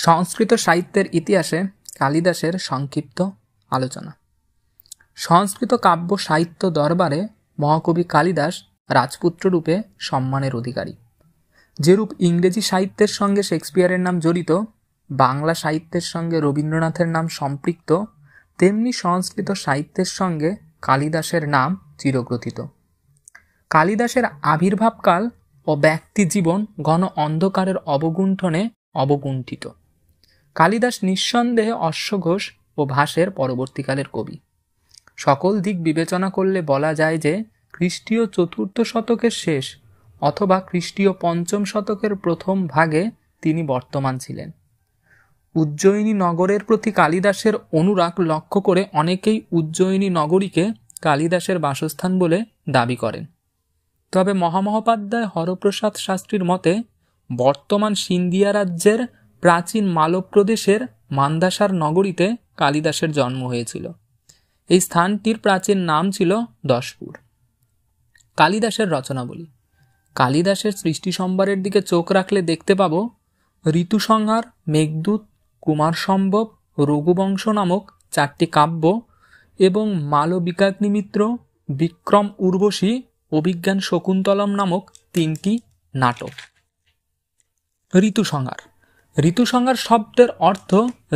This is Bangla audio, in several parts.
সংস্কৃত সাহিত্যের ইতিহাসে কালিদাসের সংক্ষিপ্ত আলোচনা। সংস্কৃত কাব্য সাহিত্য দরবারে মহাকবি কালিদাস রাজপুত্র রূপে সম্মানের অধিকারী। যেরূপ ইংরেজি সাহিত্যের সঙ্গে শেক্সপিয়ারের নাম জড়িত, বাংলা সাহিত্যের সঙ্গে রবীন্দ্রনাথের নাম সম্পৃক্ত, তেমনি সংস্কৃত সাহিত্যের সঙ্গে কালিদাসের নাম চিরগ্রথিত। কালিদাসের আবির্ভাবকাল ও ব্যক্তি জীবন ঘন অন্ধকারের অবগুণ্ঠনে অবগুণ্ঠিত। কালিদাস নিঃসন্দেহে অশ্বঘোষ ও ভাসের পরবর্তীকালের কবি। সকল দিক বিবেচনা করলে বলা যায় যে খ্রিস্টীয় চতুর্থ শতকের শেষ অথবা খ্রিস্টীয় পঞ্চম শতকের প্রথম ভাগে তিনি বর্তমান ছিলেন। উজ্জয়িনী নগরের প্রতি কালিদাসের অনুরাগ লক্ষ্য করে অনেকেই উজ্জয়িনী নগরীকে কালিদাসের বাসস্থান বলে দাবি করেন। তবে মহামহোপাধ্যায় হরপ্রসাদ শাস্ত্রীর মতে বর্তমান সিন্ধিয়া রাজ্যের প্রাচীন মালব প্রদেশের মান্দাসার নগরীতে কালিদাসের জন্ম হয়েছিল। এই স্থানটির প্রাচীন নাম ছিল দশপুর। কালিদাসের রচনাবলী। কালিদাসের সৃষ্টি সম্ভারের দিকে চোখ রাখলে দেখতে পাব ঋতুসংহার, মেঘদূত, কুমারসম্ভব, রঘুবংশ নামক 4টি কাব্য এবং মালবিকাগ্নিমিত্র, বিক্রম উর্বশী, অভিজ্ঞান শকুন্তলম নামক 3টি নাটক। ঋতুসংহার। ঋতুসংহার শব্দের অর্থ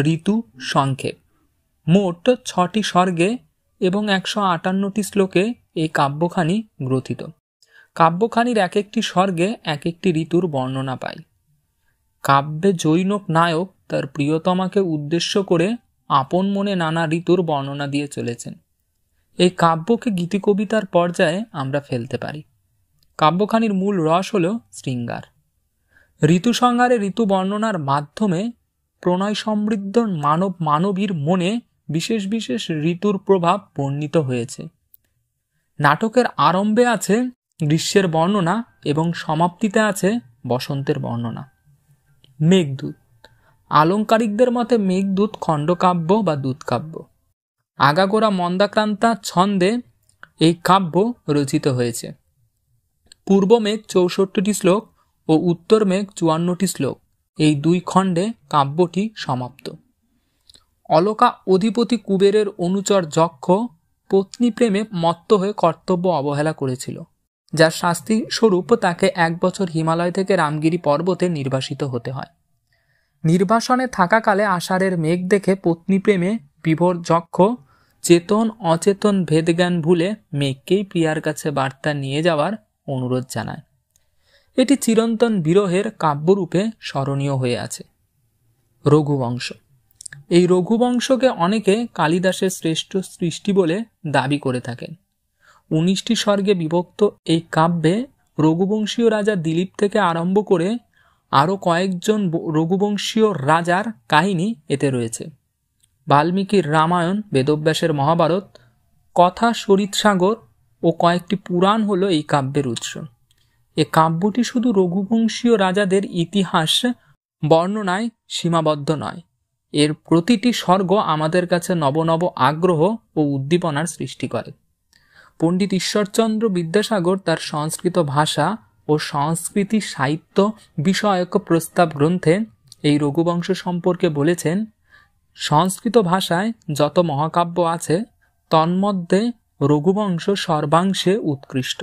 ঋতু সংক্ষেপ। মোট 6টি স্বর্গে এবং 158টি শ্লোকে এই কাব্যখানি গ্রথিত। কাব্যখানির এক একটি স্বর্গে এক একটি ঋতুর বর্ণনা পাই। কাব্যে জৈনক নায়ক তার প্রিয়তমাকে উদ্দেশ্য করে আপন মনে নানা ঋতুর বর্ণনা দিয়ে চলেছেন। এই কাব্যকে গীতিকবিতার পর্যায়ে আমরা ফেলতে পারি। কাব্যখানির মূল রস হল শৃঙ্গার। ঋতুসংহারে ঋতু বর্ণনার মাধ্যমে প্রণয় সমৃদ্ধ মানবীর মনে বিশেষ বিশেষ ঋতুর প্রভাব বর্ণিত হয়েছে। নাটকের আরম্ভে আছে গ্রীষ্মের বর্ণনা এবং সমাপ্তিতে আছে বসন্তের বর্ণনা। মেঘদূত। আলঙ্কারিকদের মতে মেঘদূত খণ্ডকাব্য বা দূতকাব্য। আগাগোড়া মন্দাক্রান্তা ছন্দে এই কাব্য রচিত হয়েছে। পূর্ব মেঘ 64টি শ্লোক ও উত্তর মেঘ 54টি শ্লোক, এই 2 খণ্ডে কাব্যটি সমাপ্ত। অলকা অধিপতি কুবেরের অনুচর যক্ষ পত্নী প্রেমে মত্ত হয়ে কর্তব্য অবহেলা করেছিল, যার শাস্তি স্বরূপ তাকে 1 বছর হিমালয় থেকে রামগিরি পর্বতে নির্বাসিত হতে হয়। নির্বাসনে থাকাকালে আষাঢ়ের মেঘ দেখে পত্নী প্রেমে বিভোর যক্ষ চেতন অচেতন ভেদজ্ঞান ভুলে মেঘকেই প্রিয়ার কাছে বার্তা নিয়ে যাওয়ার অনুরোধ জানায়। এটি চিরন্তন বিরহের কাব্যরূপে স্মরণীয় হয়ে আছে। রঘুবংশ। এই রঘুবংশকে অনেকে কালিদাসের শ্রেষ্ঠ সৃষ্টি বলে দাবি করে থাকেন। 19টি স্বর্গে বিভক্ত এই কাব্যে রঘুবংশীয় রাজা দিলীপ থেকে আরম্ভ করে আরও কয়েকজন রঘুবংশীয় রাজার কাহিনী এতে রয়েছে। বাল্মীকির রামায়ণ, বেদব্যাসের মহাভারত, কথা সরিৎসাগর ও কয়েকটি পুরাণ হল এই কাব্যের উৎস। এ কাব্যটি শুধু রঘুবংশীয় রাজাদের ইতিহাস বর্ণনায় সীমাবদ্ধ নয়, এর প্রতিটি স্বর্গ আমাদের কাছে নব নব আগ্রহ ও উদ্দীপনার সৃষ্টি করে। পণ্ডিত ঈশ্বরচন্দ্র বিদ্যাসাগর তার সংস্কৃত ভাষা ও সংস্কৃতি সাহিত্য বিষয়ক প্রস্তাব গ্রন্থে এই রঘুবংশ সম্পর্কে বলেছেন, সংস্কৃত ভাষায় যত মহাকাব্য আছে তন্মধ্যে রঘুবংশ সর্বাংশে উৎকৃষ্ট।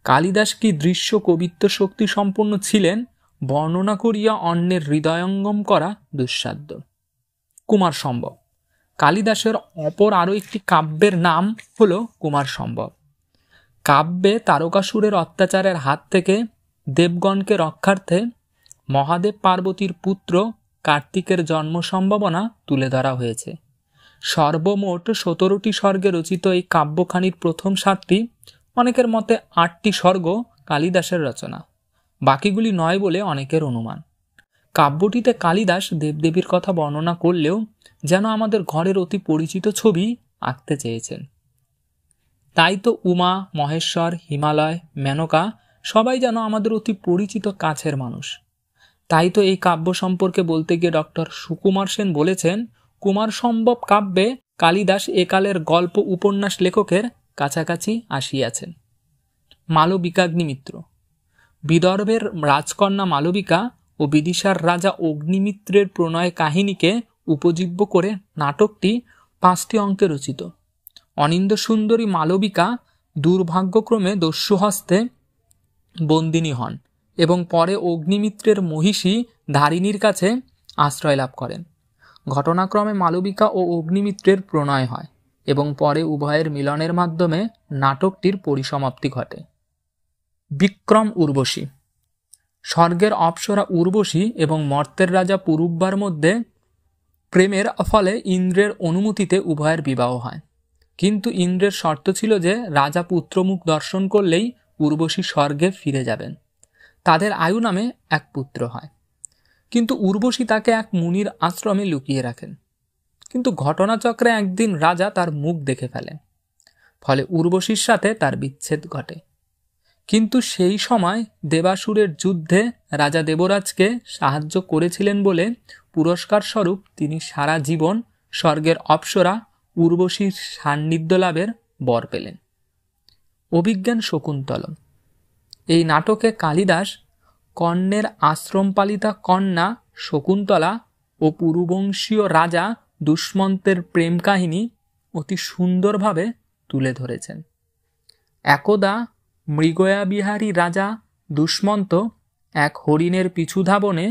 কালিদাস কি দৃশ্য কবিত্ব শক্তি সম্পন্ন ছিলেন, বর্ণনা করিয়া অন্যের হৃদয়ঙ্গম করা দুঃসাধ্য। কুমারসম্ভব। কালিদাসের অপর আরও একটি কাব্যের নাম হল কুমারসম্ভব। কাব্যে তারকাসুরের অত্যাচারের হাত থেকে দেবগণকে রক্ষার্থে মহাদেব পার্বতীর পুত্র কার্তিকের জন্ম সম্ভাবনা তুলে ধরা হয়েছে। সর্বমোট 17টি স্বর্গে রচিত এই কাব্যখানির প্রথম 7টি, অনেকের মতে 8টি স্বর্গ কালিদাসের রচনা, বাকিগুলি নয় বলে অনেকের অনুমান। কাব্যটিতে কালিদাস দেবদেবীর কথা বর্ণনা করলেও যেন আমাদের ঘরের অতি পরিচিত ছবি আঁকতে চেয়েছেন। তাই তো উমা, মহেশ্বর, হিমালয়, মেনকা সবাই যেন আমাদের অতি পরিচিত কাছের মানুষ। তাই তো এই কাব্য সম্পর্কে বলতে গিয়ে ডক্টর সুকুমার সেন বলেছেন, কুমারসম্ভব কাব্যে কালিদাস একালের গল্প উপন্যাস লেখকের কাছাকাছি আসিয়াছেন। মালবিকাগ্নিমিত্র। বিদর্ভের রাজকন্যা মালবিকা ও বিদিশার রাজা অগ্নিমিত্রের প্রণয় কাহিনীকে উপজীব্য করে নাটকটি 5টি অঙ্কে রচিত। অনিন্দ্য সুন্দরী মালবিকা দুর্ভাগ্যক্রমে দস্যুহস্তে বন্দিনী হন এবং পরে অগ্নিমিত্রের মহিষী ধারিণীর কাছে আশ্রয় লাভ করেন। ঘটনাক্রমে মালবিকা ও অগ্নিমিত্রের প্রণয় হয় এবং পরে উভয়ের মিলনের মাধ্যমে নাটকটির পরিসমাপ্তি ঘটে। বিক্রম উর্বশী। স্বর্গের অপ্সরা উর্বশী এবং মর্তের রাজা পুরুব্বার মধ্যে প্রেমের ফলে ইন্দ্রের অনুমতিতে উভয়ের বিবাহ হয়, কিন্তু ইন্দ্রের শর্ত ছিল যে রাজা পুত্রমুখ দর্শন করলেই উর্বশী স্বর্গে ফিরে যাবেন। তাদের আয়ু নামে এক পুত্র হয়, কিন্তু উর্বশী তাকে এক মুনির আশ্রমে লুকিয়ে রাখেন। কিন্তু ঘটনাচক্রে একদিন রাজা তার মুখ দেখে ফেলেন, ফলে উর্বশীর সাথে তার বিচ্ছেদ ঘটে। কিন্তু সেই সময় দেবাসুরের যুদ্ধে রাজা দেবরাজকে সাহায্য করেছিলেন বলে পুরস্কার স্বরূপ তিনি সারা জীবন স্বর্গের অপ্সরা উর্বশীর সান্নিধ্য লাভের বর পেলেন। অভিজ্ঞান শকুন্তলম। এই নাটকে কালিদাস কর্ণের আশ্রমপালিতা কন্যা শকুন্তলা ও পুরুবংশীয় রাজা দুষ্মন্তের প্রেম কাহিনী অতি সুন্দরভাবে তুলে ধরেছেন। একদা মৃগয়াবিহারী রাজা দুষ্মন্ত এক হরিণের পিছু ধাবনে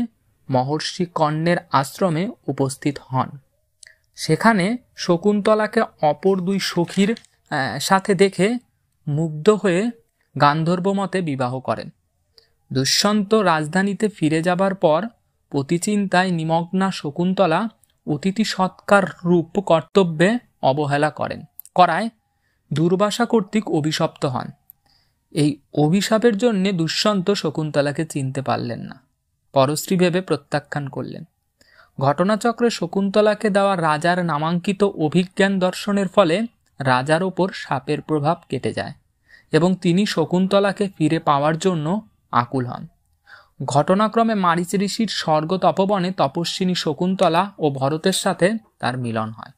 মহর্ষি কর্ণের আশ্রমে উপস্থিত হন। সেখানে শকুন্তলাকে অপর দুই সখীর সাথে দেখে মুগ্ধ হয়ে গান্ধর্ব মতে বিবাহ করেন। দুষ্মন্ত রাজধানীতে ফিরে যাবার পর পতিচিন্তায় নিমগ্না শকুন্তলা অতিথি সৎকার রূপ কর্তব্যে অবহেলা করায় দুর্বাসা কর্তৃক অভিশপ্ত হন। এই অভিশাপের জন্য দুষ্মন্ত শকুন্তলাকে চিনতে পারলেন না, পরশ্রী ভেবে প্রত্যাখ্যান করলেন। ঘটনাচক্রে শকুন্তলাকে দেওয়া রাজার নামাঙ্কিত অভিজ্ঞান দর্শনের ফলে রাজার ওপর শাপের প্রভাব কেটে যায় এবং তিনি শকুন্তলাকে ফিরে পাওয়ার জন্য আকুল হন। ঘটনাক্রমে মারীচ ঋষির স্বর্গ তপবনে তপস্বিনী শকুন্তলা ও ভরতের সাথে তার মিলন হয়।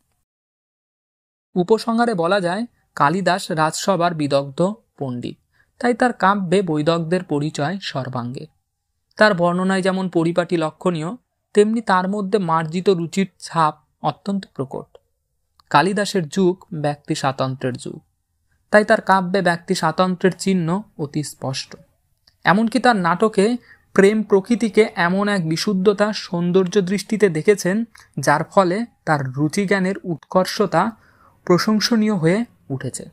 উপসংহারে বলা যায়, কালিদাস রাজসভার বিদগ্ধ পণ্ডিত, তাই তার কাব্যে বৈদগ্ধ্যের পরিচয় সর্বাঙ্গে। তার বর্ণনায় যেমন পরিপাটি লক্ষণীয়, তেমনি তার মধ্যে মার্জিত রুচির ছাপ অত্যন্ত প্রকট। কালিদাসের যুগ ব্যক্তি স্বাতন্ত্র্যের যুগ, তাই তার কাব্যে ব্যক্তি স্বাতন্ত্র্যের চিহ্ন অতি স্পষ্ট। এমনকি তার নাটকে প্রেম প্রকৃতিকে এমন এক বিশুদ্ধতা সৌন্দর্য দৃষ্টিতে দেখেছেন, যার ফলে তার রুচিজ্ঞানের উৎকর্ষতা প্রশংসনীয় হয়ে উঠেছে।